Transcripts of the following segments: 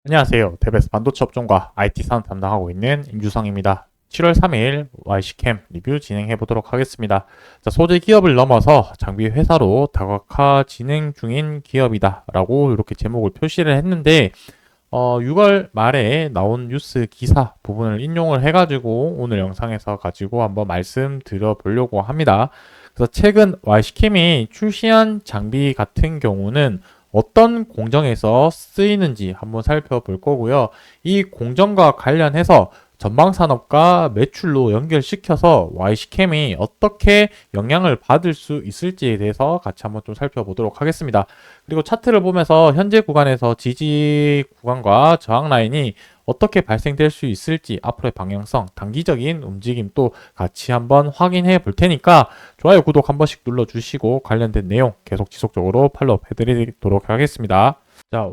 안녕하세요. 데베스 반도체 업종과 IT 산업 담당하고 있는 임주성입니다. 7월 3일 YC캠 리뷰 진행해 보도록 하겠습니다. 자, 소재 기업을 넘어서 장비 회사로 다각화 진행 중인 기업이다 라고 이렇게 제목을 표시를 했는데 6월 말에 나온 뉴스 기사 부분을 인용을 해가지고 오늘 영상에서 가지고 한번 말씀드려 보려고 합니다. 그래서 최근 YC캠이 출시한 장비 같은 경우는 어떤 공정에서 쓰이는지 한번 살펴볼 거고요. 이 공정과 관련해서 전방산업과 매출로 연결시켜서 YC캠이 어떻게 영향을 받을 수 있을지에 대해서 같이 한번 좀 살펴보도록 하겠습니다. 그리고 차트를 보면서 현재 구간에서 지지 구간과 저항 라인이 어떻게 발생될 수 있을지 앞으로의 방향성, 단기적인 움직임 또 같이 한번 확인해 볼 테니까 좋아요, 구독 한 번씩 눌러주시고 관련된 내용 계속 지속적으로 팔로우 해드리도록 하겠습니다. 자,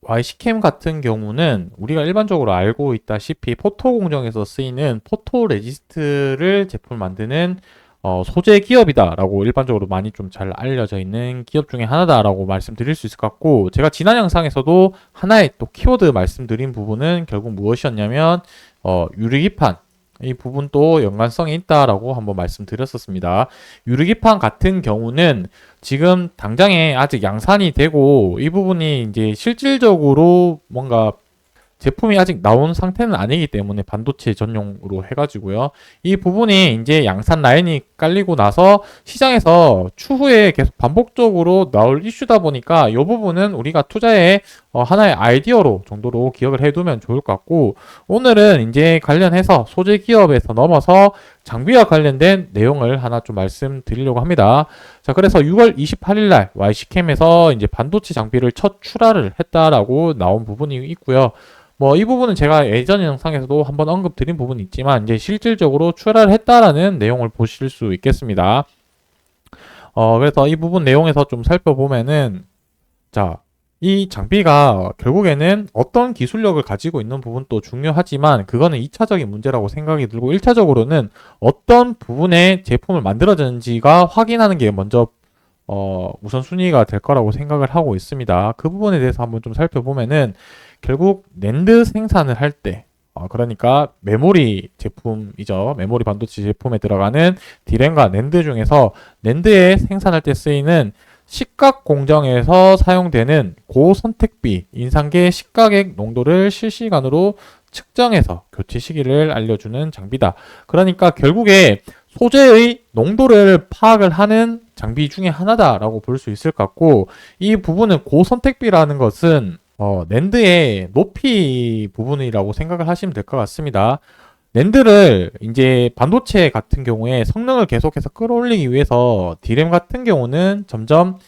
YC캠 같은 경우는 우리가 일반적으로 알고 있다시피 포토 공정에서 쓰이는 포토 레지스트를 제품을 만드는 소재 기업이다라고 일반적으로 많이 좀 잘 알려져 있는 기업 중에 하나다라고 말씀드릴 수 있을 것 같고, 제가 지난 영상에서도 하나의 또 키워드 말씀드린 부분은 결국 무엇이었냐면 유리기판 이 부분도 연관성이 있다라고 한번 말씀드렸었습니다. 유리기판 같은 경우는 지금 당장에 아직 양산이 되고 이 부분이 이제 실질적으로 뭔가 제품이 아직 나온 상태는 아니기 때문에 반도체 전용으로 해가지고요. 이 부분이 이제 양산 라인이 깔리고 나서 시장에서 추후에 계속 반복적으로 나올 이슈다 보니까 이 부분은 우리가 투자의 하나의 아이디어로 정도로 기억을 해두면 좋을 것 같고, 오늘은 이제 관련해서 소재 기업에서 넘어서 장비와 관련된 내용을 하나 좀 말씀드리려고 합니다. 자, 그래서 6월 28일 날 YC캠에서 이제 반도체 장비를 첫 출하를 했다라고 나온 부분이 있고요. 이 부분은 제가 예전 영상에서도 한번 언급드린 부분이 있지만 이제 실질적으로 출하를 했다라는 내용을 보실 수 있겠습니다. 그래서 이 부분 내용에서 좀 살펴보면은, 자, 이 장비가 결국에는 어떤 기술력을 가지고 있는 부분도 중요하지만 그거는 2차적인 문제라고 생각이 들고, 1차적으로는 어떤 부분의 제품을 만들어졌는지가 확인하는 게 먼저 우선순위가 될 거라고 생각을 하고 있습니다. 그 부분에 대해서 한번 좀 살펴보면은, 결국 낸드 생산을 할 때, 그러니까 메모리 제품이죠. 메모리 반도체 제품에 들어가는 디램과 낸드 중에서 낸드에 생산할 때 쓰이는 식각 공정에서 사용되는 고선택비 인상계 식각액 농도를 실시간으로 측정해서 교체 시기를 알려주는 장비다. 그러니까 결국에 소재의 농도를 파악을 하는 장비 중에 하나다라고 볼 수 있을 것 같고, 이 부분은 고선택비라는 것은 낸드의 높이 부분이라고 생각을 하시면 될 것 같습니다. 낸드를 이제 반도체 같은 경우에 성능을 계속해서 끌어올리기 위해서 디램 같은 경우는 점점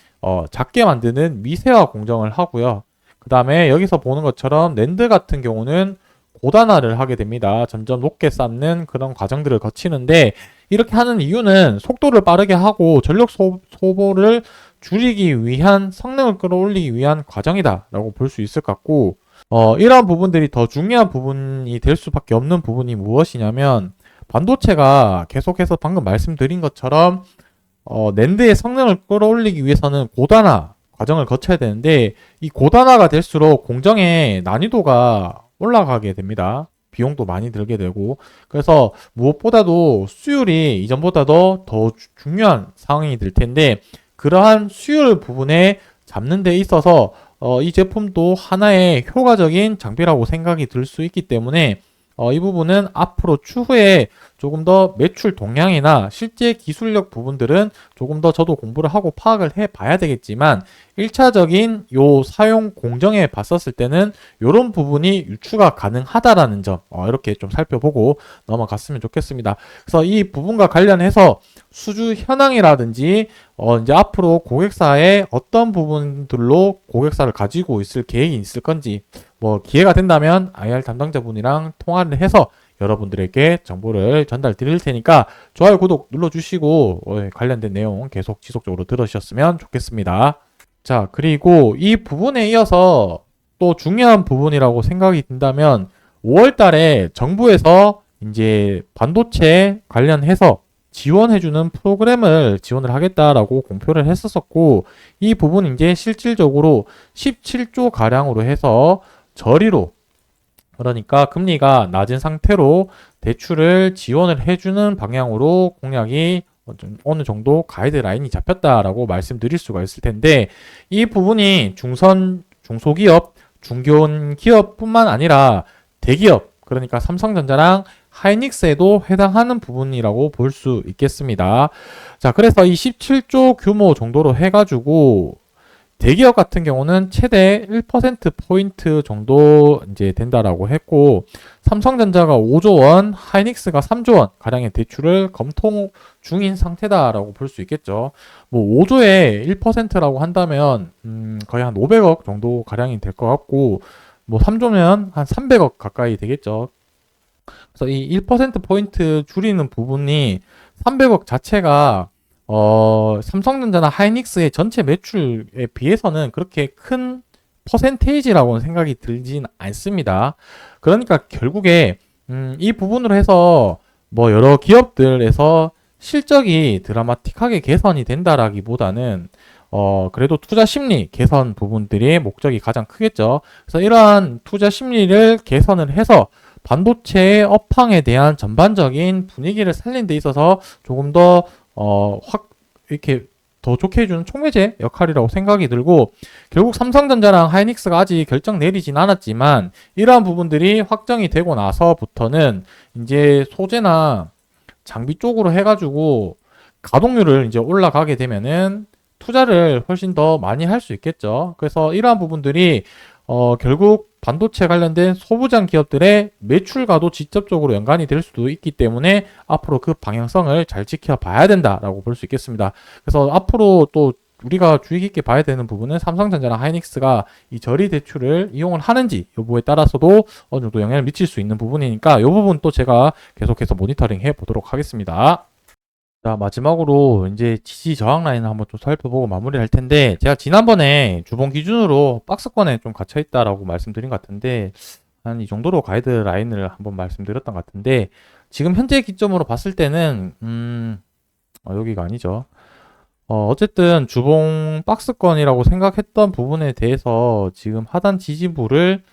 작게 만드는 미세화 공정을 하고요. 그 다음에 여기서 보는 것처럼 낸드 같은 경우는 고단화를 하게 됩니다. 점점 높게 쌓는 그런 과정들을 거치는데, 이렇게 하는 이유는 속도를 빠르게 하고 전력 소모를 줄이기 위한, 성능을 끌어올리기 위한 과정이다라고 볼 수 있을 것 같고, 이러한 부분들이 더 중요한 부분이 될 수밖에 없는 부분이 무엇이냐면, 반도체가 계속해서 방금 말씀드린 것처럼 낸드의 성능을 끌어올리기 위해서는 고단화 과정을 거쳐야 되는데, 이 고단화가 될수록 공정의 난이도가 올라가게 됩니다. 비용도 많이 들게 되고, 그래서 무엇보다도 수율이 이전보다도 더 중요한 상황이 될 텐데, 그러한 수율 부분에 잡는 데 있어서 이 제품도 하나의 효과적인 장비라고 생각이 들 수 있기 때문에 이 부분은 앞으로 추후에 조금 더 매출 동향이나 실제 기술력 부분들은 조금 더 저도 공부를 하고 파악을 해 봐야 되겠지만, 1차적인 요 사용 공정에 봤었을 때는 이런 부분이 유추가 가능하다라는 점 이렇게 좀 살펴보고 넘어갔으면 좋겠습니다. 그래서 이 부분과 관련해서 수주 현황이라든지 이제 앞으로 고객사의 어떤 부분들로 고객사를 가지고 있을 계획이 있을 건지, 기회가 된다면 IR 담당자분이랑 통화를 해서 여러분들에게 정보를 전달 드릴 테니까 좋아요, 구독 눌러주시고 관련된 내용 계속 지속적으로 들으셨으면 좋겠습니다. 자, 그리고 이 부분에 이어서 또 중요한 부분이라고 생각이 든다면, 5월 달에 정부에서 이제 반도체 관련해서 지원해주는 프로그램을 지원을 하겠다라고 공표를 했었고, 이 부분 이제 실질적으로 17조 가량으로 해서 저리로, 그러니까 금리가 낮은 상태로 대출을 지원을 해주는 방향으로 공약이 어느 정도 가이드라인이 잡혔다라고 말씀드릴 수가 있을 텐데, 이 부분이 중소기업, 중견기업뿐만 아니라 대기업, 그러니까 삼성전자랑 하이닉스에도 해당하는 부분이라고 볼 수 있겠습니다. 자, 그래서 이 17조 규모 정도로 해가지고 대기업 같은 경우는 최대 1%포인트 정도 이제 된다라고 했고, 삼성전자가 5조 원, 하이닉스가 3조 원 가량의 대출을 검토 중인 상태다라고 볼 수 있겠죠. 뭐 5조에 1%라고 한다면 거의 한 500억 정도 가량이 될 것 같고, 뭐 3조면 한 300억 가까이 되겠죠. 그래서 이 1%포인트 줄이는 부분이 300억 자체가 삼성전자나 하이닉스의 전체 매출에 비해서는 그렇게 큰 퍼센테이지라고는 생각이 들진 않습니다. 그러니까 결국에 이 부분으로 해서 뭐 여러 기업들에서 실적이 드라마틱하게 개선이 된다라기보다는 그래도 투자 심리 개선 부분들이 목적이 가장 크겠죠. 그래서 이러한 투자 심리를 개선을 해서 반도체의 업황에 대한 전반적인 분위기를 살리는 데 있어서 조금 더 이렇게 더 좋게 해주는 촉매제 역할이라고 생각이 들고, 결국 삼성전자랑 하이닉스가 아직 결정 내리진 않았지만 이러한 부분들이 확정이 되고 나서부터는 이제 소재나 장비 쪽으로 해가지고 가동률을 이제 올라가게 되면은 투자를 훨씬 더 많이 할 수 있겠죠. 그래서 이러한 부분들이 결국 반도체 관련된 소부장 기업들의 매출과도 직접적으로 연관이 될 수도 있기 때문에 앞으로 그 방향성을 잘 지켜봐야 된다라고 볼 수 있겠습니다. 그래서 앞으로 또 우리가 주의 깊게 봐야 되는 부분은 삼성전자나 하이닉스가 이 저리 대출을 이용을 하는지 여부에 따라서도 어느 정도 영향을 미칠 수 있는 부분이니까 이 부분 또 제가 계속해서 모니터링 해 보도록 하겠습니다. 자, 마지막으로 이제 지지 저항 라인을 한번 좀 살펴보고 마무리할 텐데, 제가 지난번에 주봉 기준으로 박스권에 좀 갇혀 있다라고 말씀드린 것 같은데, 한 이 정도로 가이드 라인을 한번 말씀드렸던 것 같은데, 지금 현재 기점으로 봤을 때는 여기가 아니죠. 어쨌든 주봉 박스권이라고 생각했던 부분에 대해서 지금 하단 지지부를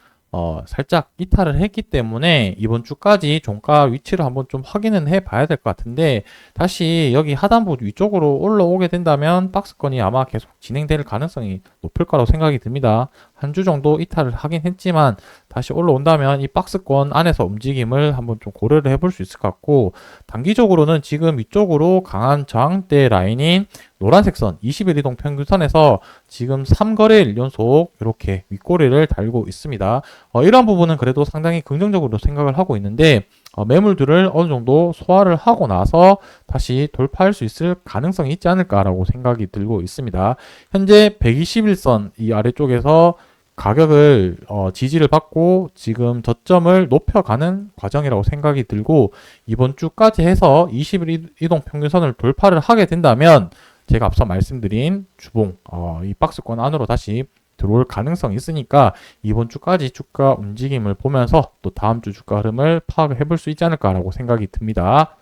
살짝 이탈을 했기 때문에 이번 주까지 종가 위치를 한번 좀 확인은 해 봐야 될 것 같은데, 다시 여기 하단부 위쪽으로 올라오게 된다면 박스권이 아마 계속 진행될 가능성이 높을 거라고 생각이 듭니다. 한 주 정도 이탈을 하긴 했지만 다시 올라온다면 이 박스권 안에서 움직임을 한번 좀 고려를 해볼 수 있을 것 같고, 단기적으로는 지금 위쪽으로 강한 저항대 라인인 노란색 선 20일 이동 평균선에서 지금 3거래일 연속 이렇게 윗꼬리를 달고 있습니다. 이러한 부분은 그래도 상당히 긍정적으로 생각을 하고 있는데, 매물들을 어느 정도 소화를 하고 나서 다시 돌파할 수 있을 가능성이 있지 않을까라고 생각이 들고 있습니다. 현재 121선 이 아래쪽에서 가격을 지지를 받고 지금 저점을 높여가는 과정이라고 생각이 들고, 이번 주까지 해서 20일 이동 평균선을 돌파를 하게 된다면 제가 앞서 말씀드린 주봉 이 박스권 안으로 다시 들어올 가능성이 있으니까 이번 주까지 주가 움직임을 보면서 또 다음 주 주가 흐름을 파악해 볼 수 있지 않을까라고 생각이 듭니다.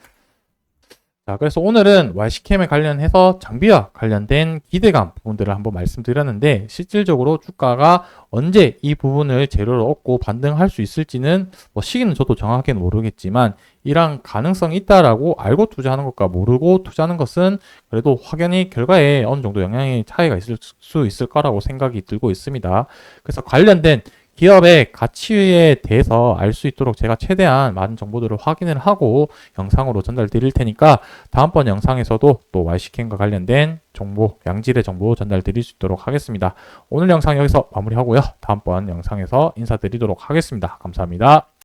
자, 그래서 오늘은 YC캠에 관련해서 장비와 관련된 기대감 부분들을 한번 말씀드렸는데, 실질적으로 주가가 언제 이 부분을 재료로 얻고 반등할 수 있을지는 뭐 시기는 저도 정확하게 모르겠지만, 이런 가능성이 있다라고 알고 투자하는 것과 모르고 투자하는 것은 그래도 확연히 결과에 어느 정도 영향의 차이가 있을 수 있을 거라고 생각이 들고 있습니다. 그래서 관련된 기업의 가치에 대해서 알 수 있도록 제가 최대한 많은 정보들을 확인을 하고 영상으로 전달 드릴 테니까, 다음번 영상에서도 또 YC캠과 관련된 정보, 양질의 정보 전달 드릴 수 있도록 하겠습니다. 오늘 영상 여기서 마무리하고요. 다음번 영상에서 인사드리도록 하겠습니다. 감사합니다.